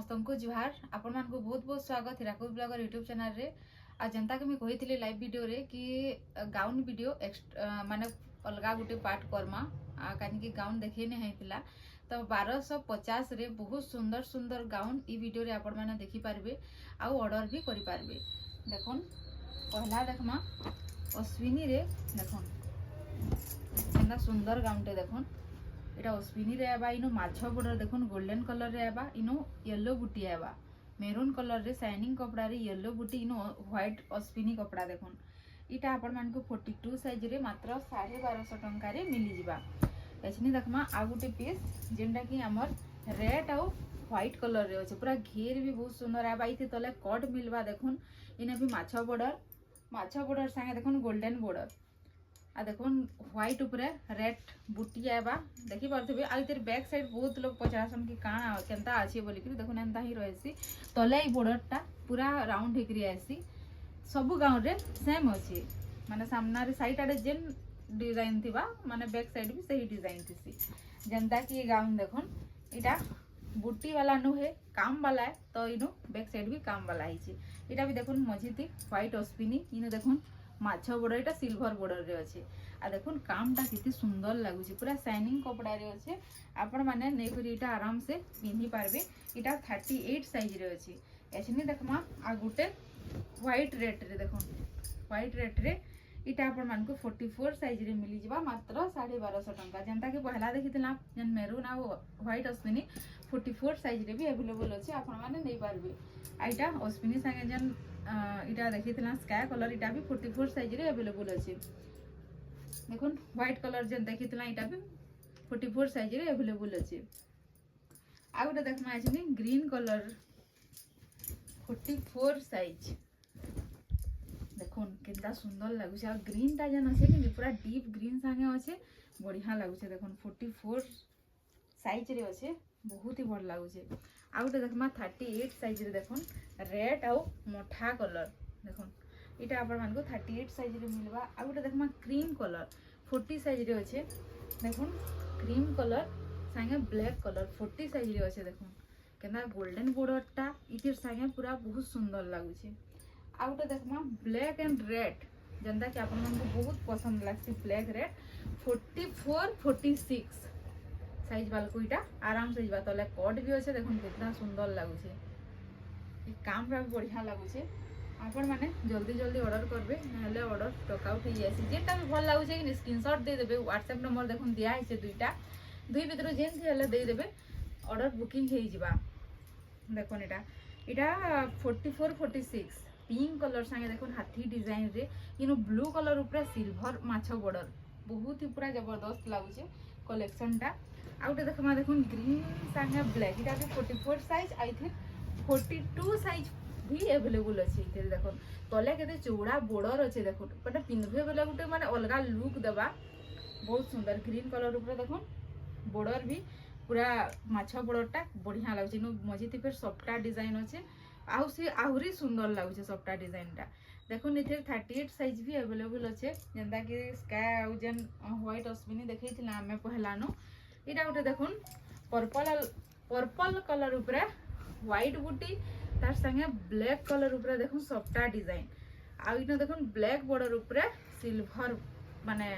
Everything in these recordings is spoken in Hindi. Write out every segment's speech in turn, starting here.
समस्त को जुहार आपण मान को बहुत बहुत स्वागत हिराकुद ब्लॉगर यूट्यूब चैनल रे। आ जनता के मैं कही लाइव वीडियो रे कि गाउन वीडियो माने अलगा गोटे पार्ट करमा कहीं गाउन देखे नहीं होता तो 1250 रे बहुत सुंदर सुंदर गाउन ई वीडियो रे आपण माने देखि पारबे आ ऑर्डर भी करि पारबे। देखन पहला देखमा अश्विनी रे देखन केना सुंदर गाउन टे देखन इटा अश्विनी रे आबा इनो माछ बॉर्डर देखन गोल्डन कलर रे आबा इनो येलो बुटी आबा मेरून कलर रे शाइनिंग कपड़ा रे येलो बुटी इनो व्हाइट अश्विनी कपड़ा देखन इटा आपण मान को 42 साइज रे मात्र 1250 टंका रे मिली जिबा। एछनी देखमा आ गुटे पीस जेंडा कि हमर रेड आउ व्हाइट कलर रे अछि पूरा घेर भी बहुत सुंदर आबा इथे तले कट मिलबा देखन इने भी माछ बॉर्डर संगे देखन गोल्डन बॉर्डर आ देखन व्हाइट ऊपर रेड बुटी आबा देखि परथबे आ इधर बैक साइड बहुत लोग पचासन कि काना केनता अछि बोली कि देखन एंता ही रहसी तले ई बॉर्डर टा पूरा राउंड हेकरी आसी सब गांव रे सेम अछि माने सामना रे साइड आडे जेन डिजाइन थिबा माने बैक साइड भी सही डिजाइन थिसी जेनता कि गाउन देखन इटा बुटी वाला नु है काम वाला है तो इनो बैक साइड भी काम वाला हिची इटा भी देखन मझिति व्हाइट अश्विनी इनो देखन माछ बॉर्डर इटा सिल्वर बॉर्डर रे अछि आ देखन काम टा किति सुंदर लागुची पूरा शाइनिंग कपड़ा रे अछि आपण माने नै करी इटा आराम से पिन्ही पारबे इटा 38 साइज रे अछि। एछनी देखमा आ गुटे व्हाइट रेड रे देखन व्हाइट रेड रे इटा आपण मान को 44 साइज रे मिली जिबा मात्र 1250 टंका जेंता कि पहला देखितला जन मेरून आ व्हाइट अश्विनी 44 साइज रे भी अवेलेबल अछि आपण माने नै पारबे आइटा अश्विनी संगे जन इटा देखितला स्काई कलर इटा भी 44 साइज रे अवेलेबल अछि देखुन व्हाइट कलर जन देखितला इटा भी 44 साइज रे अवेलेबल अछि। आ गोटे देखमा अछि ग्रीन कलर 44 साइज देखुन केतना सुंदर लागुछ आ ग्रीन टा जन अछि कि पूरा डीप ग्रीन संगे अछि बढ़िया लागुछ देखुन 44 साइज रे अछि बहुत ही भल लागुछे। आ गोटे देखमा 38 साइज रे देखुन रेड आउ मोठा कलर देखुन इटा आपण मान को 38 साइज रे मिलबा। आ गोटे देखमा क्रीम कलर 40 साइज रे अछि देखुन क्रीम कलर संगे ब्लैक कलर 40 साइज रे अछि देखुन केना गोल्डन बॉर्डर टा इतिर संगे पूरा बहुत सुंदर लागुछे। आ गोटे देखमा ब्लैक एंड रेड जेंदा कि आपण मान को बहुत पसंद लागसी ब्लैक रेड 44 46 साइज वाला को इटा आराम से जिबा तले कट भी अछि देखुन कितना सुंदर लागुछे ई काम रा बढ़िया लागुछे आपण माने जल्दी जल्दी ऑर्डर करबे नहले ऑर्डर स्टॉक आउट हो जायसी जेटा भी भल लागुछे कि स्क्रीनशॉट दे देबे व्हाट्सएप नंबर देखुन दिया है दुईटा दुई भीतर जेन हेले दे देबे ऑर्डर बुकिंग हे जिबा। देखुन इटा 44 46 पिंक कलर संगे देखुन हाथी डिजाइन रे इनो ब्लू कलर ऊपर सिल्वर माछ बॉर्डर बहुत ही पूरा जबरदस्त लागुछे कलेक्शन टा। आ गोटे देखमा देखुन ग्रीन संगे ब्लैक इटा भी 44 साइज आई थिंक 42 साइज भी अवेलेबल अछि इथे देखुन तले केते चौड़ा बॉर्डर अछि देखुन पटे पिनबे बेला गुटे माने अलगा लुक देबा बहुत सुंदर ग्रीन कलर ऊपर देखुन बॉर्डर भी पूरा माछ बॉर्डर टा बढ़िया लागछि नो मजिति पर सफ्टा डिजाइन अछि आउ से आहुरी सुंदर लागुछि सफ्टा डिजाइन टा देखुन इथे 38 साइज भी अवेलेबल अछि जेंदा कि स्काई आउ जन व्हाइट अश्विनी देखैथिला हमें पहलानो इटा गोटे देखुन पर्पल कलर ऊपर व्हाइट बूटी तार संगे ब्लैक कलर ऊपर देखुन सफ्टा डिजाइन आ इनो देखुन ब्लैक बॉर्डर ऊपर सिल्वर माने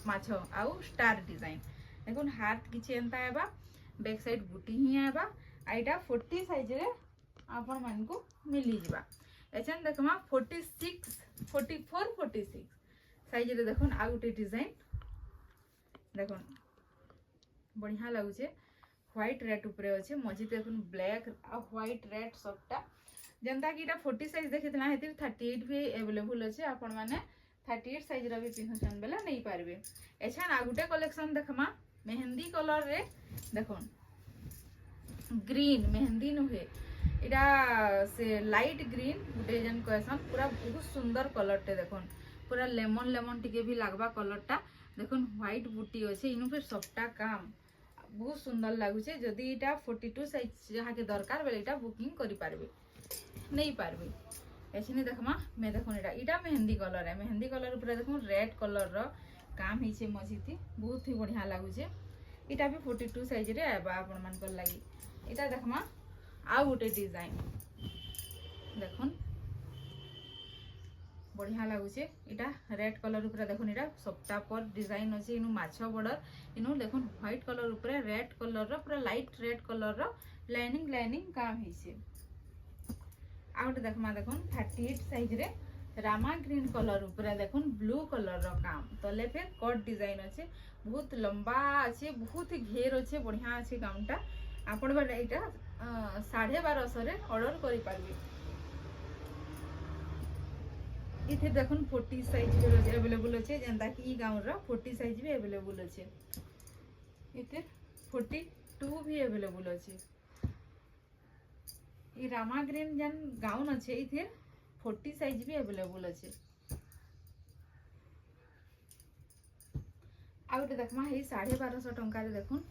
माछ आउ स्टार डिजाइन देखुन हाथ किछि एंता आबा बैक साइड बूटी ही आबा आइटा 40 साइज रे आपण मान को मिली जिबा। एचन देखमा 46 44 46 साइज रे देखुन आ गोटे डिजाइन देखुन बढ़िया लागुछे व्हाइट रेड ऊपर अछि मझी देखुन ब्लैक आ व्हाइट रेड सबटा जेंता कि इटा 40 साइज देखितला हेतिर 38 भी अवेलेबल अछि आपण माने 38 साइज रा भी पिनछन बेला नै पारबे। एछन आ गुटे कलेक्शन देखमा मेहंदी कलर रे देखुन ग्रीन मेहंदी नु हे इटा से लाइट ग्रीन गुटे जन कहसन पूरा बहुत सुंदर कलर टे देखुन पूरा लेमन लेमन टिके भी लागबा कलर टा देखुन व्हाइट बूटी अछि इनु फिर सबटा काम बहुत सुंदर लागुछे जदि इटा 42 साइज जहा के दरकार बेले इटा बुकिंग करि पारबे नहीं पारबे। एछनी देखमा मैं देखुन इटा मेहंदी कलर ऊपर देखुन रेड कलर रो काम हिचे मझिति बहुत ही बढ़िया लागुछे इटा भी 42 साइज रे आबा आपण मान को लागि इटा देखमा आ गोटे डिजाइन देखुन बढ़िया लगुचे इटा रेड कलर ऊपर देखुन इटा सप्ता पर डिजाइन अच्छे इनु माछ बॉर्डर इनु देखुन व्हाइट कलर ऊपर रेड कलर रो पूरा लाइट रेड कलर रो लाइनिंग लाइनिंग काम हिसे आ गोटे देखमा देखुन 38 साइज रे रामा ग्रीन कलर ऊपर देखुन ब्लू कलर रो काम तले फिर कट डिजाइन अच्छे बहुत लंबा अच्छे बहुत ही घेर अच्छे बढ़िया अच्छे कामटा आपण बार इटा 1250 रे ऑर्डर करि पारबे इथे देखुन 40 साइज भी अवेलेबल अच्छे जेंता कि गाउन रो 40 साइज भी अवेलेबल अच्छे इथे 42 भी अवेलेबल अच्छे ये रामा ग्रीन जन गाउन अच्छे इथे 40 साइज भी अवेलेबल अच्छे आ गोटे देखमा हे 1250 टंका रे देखुन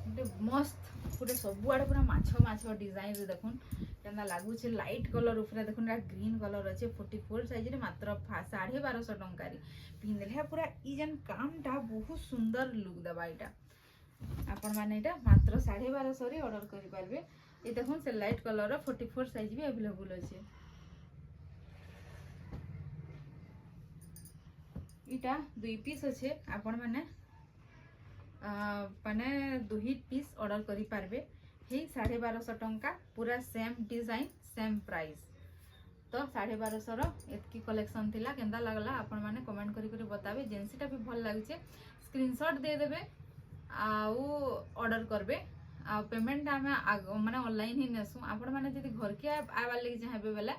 गोटे मस्त गोटे सब आड़े पूरा माछ माछ डिजाइन रे देखुन केना लागू छे लाइट कलर ऊपर देखुन ग्रीन कलर अच्छे 44 साइज रे मात्र 1250 टंका रे पिंधले पूरा ई जन कामटा बहुत सुंदर लुक देबा इटा आपण माने इटा मात्र 1250 रे ऑर्डर करि पारबे ये देखुन से लाइट कलर रो 44 साइज भी अवेलेबल अच्छे इटा 2 पीस अच्छे आपण माने माने 2 पीस ऑर्डर करि पारबे हे 1250 टंका पूरा सेम डिजाइन सेम प्राइस तो 1250 रो एतकी कलेक्शन थिला केंदा लागला आपण माने कमेंट करि करि बताबे जेंसीटा भी भल लागिचे स्क्रीनशॉट दे देबे आउ ऑर्डर करबे आ पेमेंट आमे माने ऑनलाइन ही नेसु आपण माने जदी घर के आवा लागि चाहबे बेला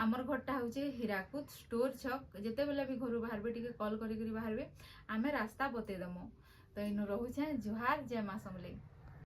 आमर घरटा होचे हीराकुद स्टोर छक जेते बेला भी घर बाहरबे टिके कॉल करि करि बाहरबे आमे रास्ता बते दमो तो इनु रहू छे जुहार जय मां समले।